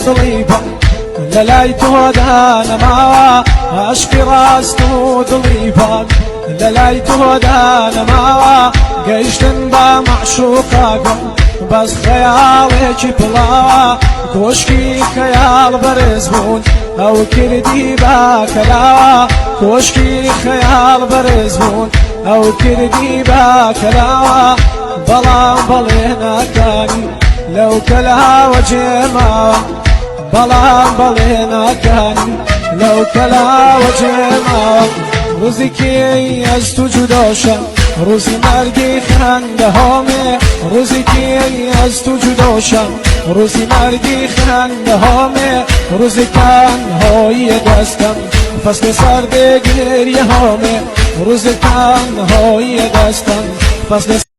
دڵی بە لەلای تۆ دانەماوە عاشقی ڕاست و دڵی پاک لەلای تۆ دانەماوە گەیشتن بە معشوقاکەم بەس خەیاڵێکی پڵاوە کۆشکی خەیاڵ بەرز بوون ئەو کردی بە کەلاوە کۆشکی خەیاڵ بەرز بوون ئەو کردی بە کەلاوە بەڵام بەڵێ ناکانی لەو کەلاوە جێماوە بەڵام بەڵێ ناکانی لەو کەلاوە جێماوە ڕزیکی ئەز تو جودۆشە ڕزی مەرگی خەندەهۆمێ ڕزیکی ئەز تو جودۆشە ڕزی مەرگی خەندەهۆمێ ڕزیکان هۆیە دەستم فەسلێ سەردێ گریە هۆمێ ڕزیکان هۆیە دەستم فەسلێ